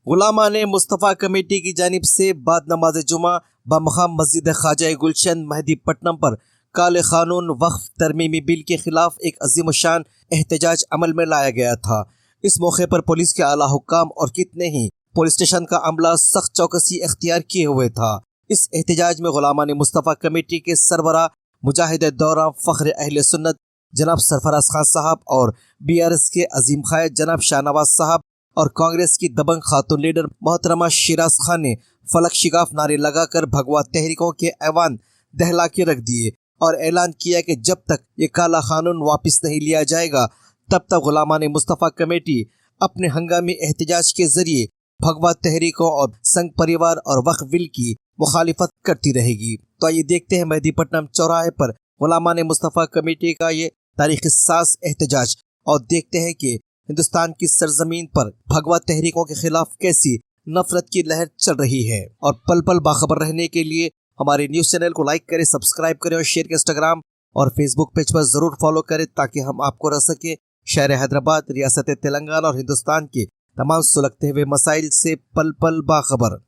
गुलामान Mustafa committee की जानिब से बाद नमाज जुमा बमकाम मस्जिद ख्वाजा गुलशन मेहदीपट्टनम पर काले कानून वक्फ तरमीमी बिल के खिलाफ एक अजीम शान एहतजाज अमल में लाया गया था। इस मौके पर पुलिस के आला हुक्काम और कितने ही पुलिस स्टेशन का अमला सख्त चौकसी इख्तियार किए हुए था। इस एहतजाज में गुलामान मुस्तफ़ा कमेटी के सरबरा मुजाहिद दौरा फ़ख्र अहले सुन्नत जनाब सरफराज खान साहब और BRS के अजीम क़ायद जनाब शाहनवाज साहब और कांग्रेस की दबंग खातून लीडर मोहतरमा शिराज खान ने फलक शिगाफ नारे लगाकर भगवा तहरीकों के ऐवान दहला के रख दिए और ऐलान किया कि जब तक ये काला कानून वापस नहीं लिया जाएगा तब तक गुलामान मुस्तफ़ा कमेटी अपने हंगामी एहतजाज के जरिए भगवा तहरीकों और संघ परिवार और वक्फ बिल की मुखालिफत करती रहेगी। तो आइए देखते हैं मेहदीपट्टनम चौराहे पर गुलामान मुस्तफ़ा कमेटी का ये तारीख़ी साज़ एहतजाज और देखते हैं कि हिंदुस्तान की सरजमीन पर भगवा तहरीकों के खिलाफ कैसी नफरत की लहर चल रही है। और पल पल बाखबर रहने के लिए हमारे न्यूज़ चैनल को लाइक करें, सब्सक्राइब करें और शेयर करें। इंस्टाग्राम और फेसबुक पेज पर ज़रूर फॉलो करें ताकि हम आपको रह सके शहर हैदराबाद, रियासत तेलंगाना और हिंदुस्तान के तमाम सुलगते हुए मसाइल से पल पल बाखबर।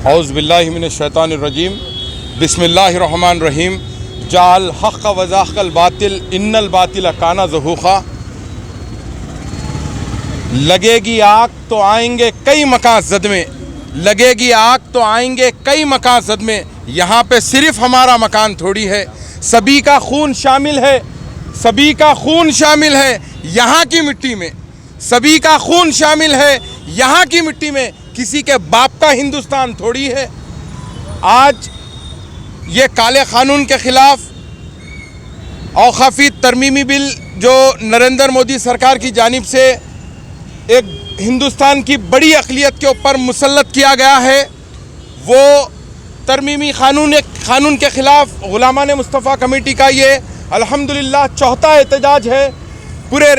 औज़ुबिल्लाहि मिनश्शैतानिर्रजीम बिस्मिल्लाहिर्रहमानिर्रहीम जाल हक़ व ज़ाक़ल बातिल इन्नल बातिल काना ज़हूक़ा। लगेगी आग तो आएंगे कई मकान ज़द में, लगेगी आग तो आएंगे कई मकान ज़द में, यहाँ पे सिर्फ हमारा मकान थोड़ी है। सभी का खून शामिल है, सभी का खून शामिल है यहाँ की मिट्टी में, सभी का खून शामिल है यहाँ की मिट्टी में, किसी के बाप का हिंदुस्तान थोड़ी है। आज ये काले कानून के ख़िलाफ़ औक़ाफ़ी तरमीमी बिल जो नरेंद्र मोदी सरकार की जानिब से एक हिंदुस्तान की बड़ी अक़लियत के ऊपर मुसल्लत किया गया है, वो तरमीमी कानून के ख़िलाफ़ गुलामान मुस्तफ़ा कमेटी का ये अल्हम्दुलिल्लाह चौथा एहतजाज है। पूरे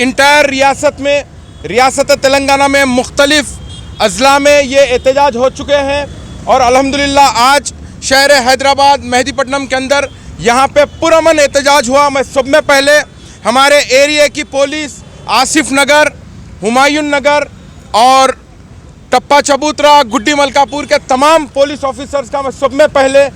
इंटायर रियासत में, रियासत तेलंगाना में मुख्तलिफ़ अज़ला में ये एहतजाज हो चुके हैं और अल्हम्दुलिल्लाह आज शहर हैदराबाद मेहदीपट्टनम के अंदर यहाँ पे पुरअमन एहतजाज हुआ। मैं सब में पहले हमारे एरिया की पुलिस, आसिफ नगर, हुमायूं नगर और टप्पा चबूतरा, गुड्डी मलकापुर के तमाम पुलिस ऑफिसर्स का मैं सब में पहले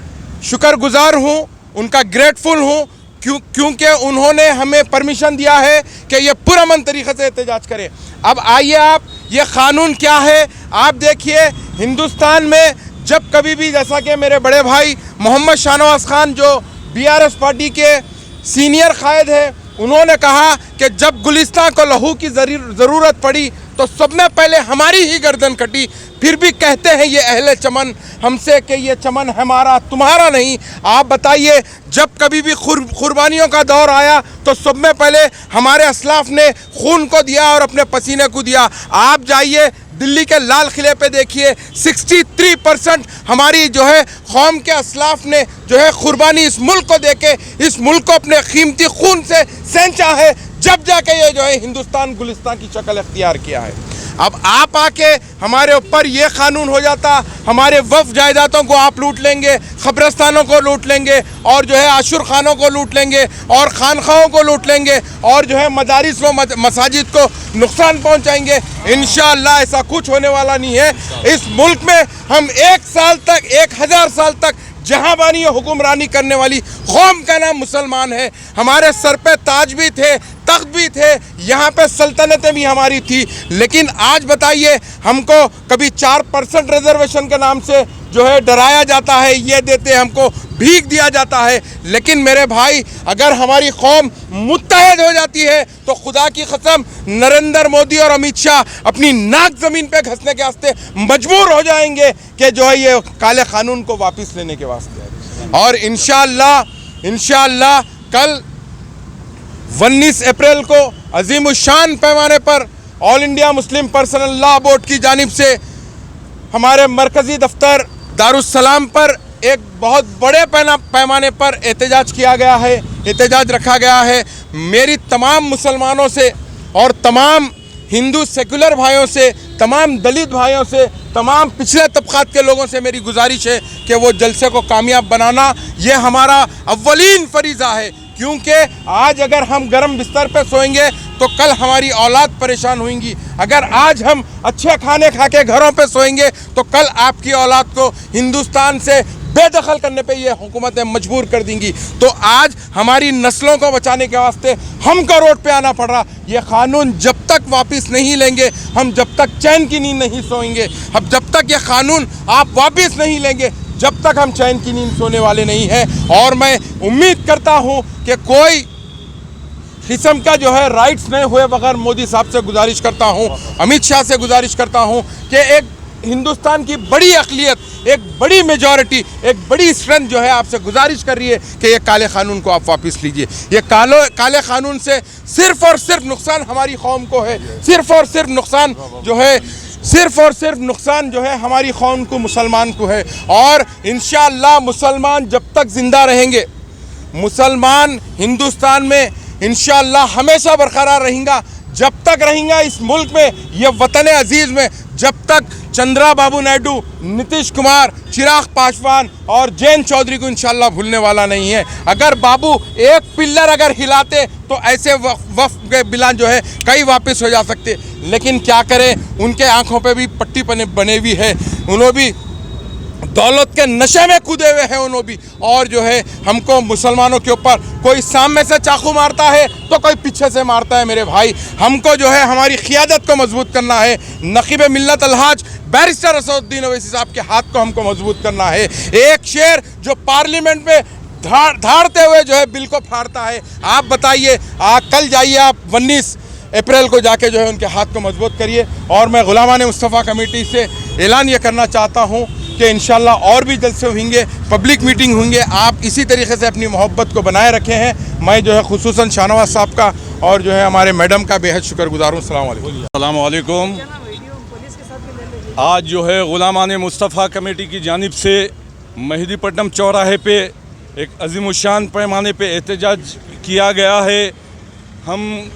शुक्रगुजार हूँ, उनका ग्रेटफुल हूँ क्योंकि उन्होंने हमें परमिशन दिया है कि ये पुरअमन तरीक़े से एहतजाज करें। अब आइए आप ये क़ानून क्या है आप देखिए। हिंदुस्तान में जब कभी भी, जैसा कि मेरे बड़े भाई मोहम्मद शाहनवाज खान जो BRS पार्टी के सीनियर क़ायद हैं, उन्होंने कहा कि जब गुलिस्तान को लहू की ज़रूरत पड़ी तो सब में पहले हमारी ही गर्दन कटी। फिर भी कहते हैं ये अहले चमन हमसे कि ये चमन हमारा तुम्हारा नहीं। आप बताइए, जब कभी भी कुर्बानियों का दौर आया तो सब में पहले हमारे असलाफ ने खून को दिया और अपने पसीने को दिया। आप जाइए दिल्ली के लाल किले पे देखिए, 63% हमारी जो है कौम के असलाफ ने जो है कुर्बानी इस मुल्क को देके, इस मुल्क को अपने कीमती खून से सेंचा है, जब जाके ये जो है हिंदुस्तान गुलिस्तान की शक्ल अख्तियार किया है। अब आप आके हमारे ऊपर ये कानून हो जाता, हमारे वक्फ जायदादों को आप लूट लेंगे, कब्रस्तानों को लूट लेंगे, और जो है आशुर खानों को लूट लेंगे, और खानखाओं को लूट लेंगे, और जो है मदारिस व मसाजिद को नुकसान पहुंचाएंगे। इंशाअल्लाह ऐसा कुछ होने वाला नहीं है। इस मुल्क में हम 1 साल तक, 1000 साल तक जहाँ बानी हुक्मरानी करने वाली कौम का नाम मुसलमान है। हमारे सर पे ताज भी थे, तख्त भी थे, यहाँ पे सल्तनतें भी हमारी थी। लेकिन आज बताइए, हमको कभी 4% रिजर्वेशन के नाम से जो है डराया जाता है, ये देते हमको भीख दिया जाता है। लेकिन मेरे भाई, अगर हमारी कौम मुत्तहद हो जाती है तो खुदा की कसम नरेंद्र मोदी और अमित शाह अपनी नाक ज़मीन पे घसने के वास्ते मजबूर हो जाएंगे कि जो है ये काले कानून को वापस लेने के वास्ते। और इंशाअल्लाह कल 19 अप्रैल को अजीमुशान पैमाने पर all India Muslim personal law board की जानिब से हमारे मरकज़ी दफ्तर दारुस्सलाम पर एक बहुत बड़े पैमाने पर एहतजाज किया गया है, एहतजाज रखा गया है। मेरी तमाम मुसलमानों से और तमाम हिंदू सेकुलर भाइयों से, तमाम दलित भाइयों से, तमाम पिछले तबक़ात के लोगों से मेरी गुजारिश है कि वो जलसे को कामयाब बनाना ये हमारा अव्वलीन फरीज़ा है। क्योंकि आज अगर हम गर्म बिस्तर पे सोएंगे तो कल हमारी औलाद परेशान होंगी। अगर आज हम अच्छे खाने खा के घरों पे सोएंगे तो कल आपकी औलाद को हिंदुस्तान से बेदखल करने पे ये हुकूमतें मजबूर कर देंगी। तो आज हमारी नस्लों को बचाने के वास्ते हमको रोड पे आना पड़ रहा। ये कानून जब तक वापस नहीं लेंगे, हम जब तक चैन की नींद नहीं सोएंगे। अब जब तक ये कानून आप वापस नहीं लेंगे, जब तक हम चैन की नींद सोने वाले नहीं हैं। और मैं उम्मीद करता हूँ कि कोई किस्म का जो है राइट्स नहीं हुए बगैर मोदी साहब से गुजारिश करता हूँ, अमित शाह से गुजारिश करता हूँ कि एक हिंदुस्तान की बड़ी अक़लियत, एक बड़ी मेजॉरिटी, एक बड़ी स्ट्रेंथ जो है आपसे गुजारिश कर रही है कि ये काले कानून को आप वापस लीजिए। ये काले कानून से सिर्फ़ और सिर्फ नुकसान हमारी कौम को है, सिर्फ़ और सिर्फ नुकसान जो है, सिर्फ़ और सिर्फ नुकसान जो है हमारी कौम को, मुसलमान को है। और इंशाअल्लाह मुसलमान जब तक ज़िंदा रहेंगे, मुसलमान हिंदुस्तान में इंशाअल्लाह हमेशा बरकरार रहेगा। जब तक रहेंगा इस मुल्क में, ये वतन अजीज़ में, जब तक चंद्रा बाबू नायडू, नीतीश कुमार, चिराग पासवान और जयंत चौधरी को इंशाअल्लाह भूलने वाला नहीं है। अगर बाबू एक पिल्लर अगर हिलाते तो ऐसे वक्फ के बिलान जो है कई वापस हो जा सकते। लेकिन क्या करें, उनके आंखों पे भी पट्टी बने हुई है, उन्होंने भी दौलत के नशे में कूदे हुए हैं उन्होंने भी। और जो है हमको मुसलमानों के ऊपर कोई सामने से चाकू मारता है तो कोई पीछे से मारता है। मेरे भाई, हमको जो है हमारी क़ियादत को मजबूत करना है। नक़ीब मिल्लत अलहाज बैरिस्टर असदुद्दीन ओवैसी साहब के हाथ को हमको मजबूत करना है। एक शेर जो पार्लियामेंट में धाड़ते हुए जो है बिल को फाड़ता है। आप बताइए, कल जाइए आप 19 अप्रैल को जाके जो है उनके हाथ को मजबूत करिए। और मैं गुलामान मुस्तफ़ा कमेटी से ऐलान ये करना चाहता हूँ कि इंशाअल्लाह और भी जलसे होंगे, पब्लिक मीटिंग होंगे। आप इसी तरीके से अपनी मोहब्बत को बनाए रखे हैं। मैं जो है खुसूसन शाहनवाज साहब का और जो है हमारे मैडम का बेहद शुक्रगुजार हूँ। अस्सलाम वालेकुम। आज जो है गुलामान मुस्तफ़ा कमेटी की जानिब से मेहदीपट्टनम चौराहे पे एक अज़ीमुशान पैमाने पे एहतजाज किया गया है। हम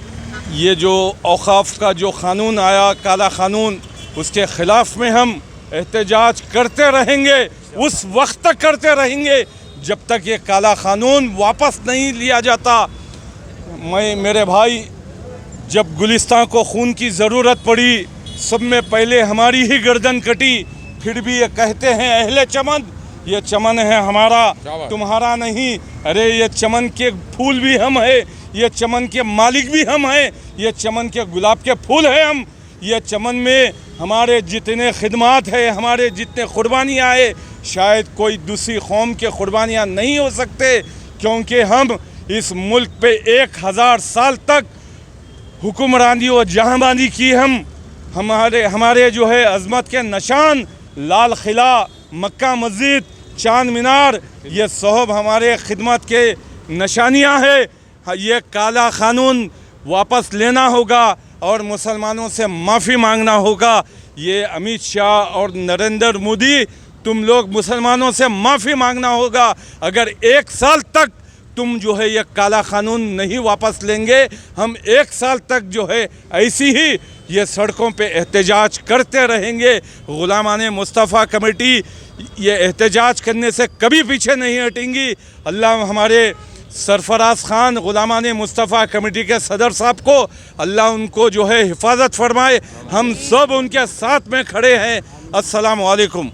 ये जो औक़ाफ़ का जो क़ानून आया, काला क़ानून, उसके ख़िलाफ़ में हम एहतजाज करते रहेंगे, उस वक्त तक करते रहेंगे जब तक ये काला क़ानून वापस नहीं लिया जाता। मेरे भाई, जब गुलिस्तान को खून की ज़रूरत पड़ी, सब में पहले हमारी ही गर्दन कटी। फिर भी ये कहते हैं अहले चमन, ये चमन है हमारा, तुम्हारा नहीं। अरे ये चमन के फूल भी हम हैं, ये चमन के मालिक भी हम हैं, ये चमन के गुलाब के फूल हैं हम। ये चमन में हमारे जितने खिदमात है, हमारे जितने कुर्बानियाँ है, शायद कोई दूसरी कौम के कुर्बानियाँ नहीं हो सकते। क्योंकि हम इस मुल्क पे 1000 साल तक हुक्मरानी और जहांबानी की। हमारे जो है अज़मत के निशान, लाल किला, मक्का मस्जिद, चांद मीनार, ये सब हमारे खिदमत के निशानियाँ है। ये काला क़ानून वापस लेना होगा और मुसलमानों से माफ़ी मांगना होगा। ये अमित शाह और नरेंद्र मोदी, तुम लोग मुसलमानों से माफ़ी मांगना होगा। अगर 1 साल तक तुम जो है ये काला क़ानून नहीं वापस लेंगे, हम 1 साल तक जो है ऐसी ही ये सड़कों पे एहतजाज करते रहेंगे। ग़ुलामान मुस्तफ़ा कमेटी ये एहतजाज करने से कभी पीछे नहीं हटेंगी। अल्लाह हमारे सरफराज ख़ान ग़ुलामान मुस्तफ़ा कमेटी के सदर साहब को अल्लाह उनको जो है हिफाजत फरमाए। हम सब उनके साथ में खड़े हैं। अस्सलाम वालेकुम।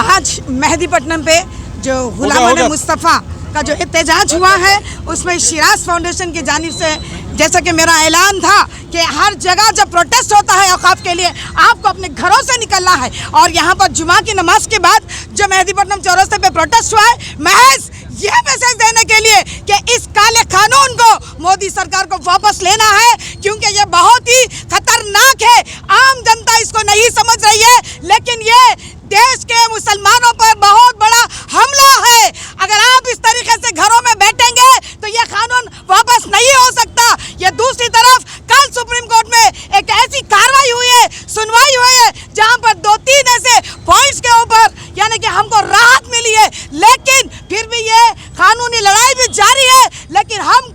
आज मेहदीपट्टनम पे जो ग़ुलामान मुस्तफ़ा का जो एहतजाज हुआ है उसमें शिराज फाउंडेशन की जानिब से जैसा कि मेरा ऐलान था कि हर जगह जब प्रोटेस्ट होता है औकाफ के लिए आपको अपने घरों से निकलना है। और यहाँ पर जुमा की नमाज के बाद जो मेहदीपट्टनम चौरस्ते पे प्रोटेस्ट हुआ है महज यह मैसेज देने के लिए कि इस काले कानून को मोदी सरकार को वापस लेना है, क्योंकि ये बहुत ही खतरनाक है। आम जनता इसको नहीं समझ रही है, लेकिन ये देश के मुसलमानों पर बहुत बड़ा हमला है। अगर आप इस तरीके से घरों में बैठेंगे तो ये कानून वापस नहीं हो सकता। ये दूसरी तरफ कल सुप्रीम कोर्ट में एक ऐसी कार्रवाई हुई है, सुनवाई हुई है, जहां पर 2-3 ऐसे पॉइंट्स के ऊपर यानी कि हमको राहत मिली है, लेकिन फिर भी ये कानूनी लड़ाई भी जारी है। लेकिन हम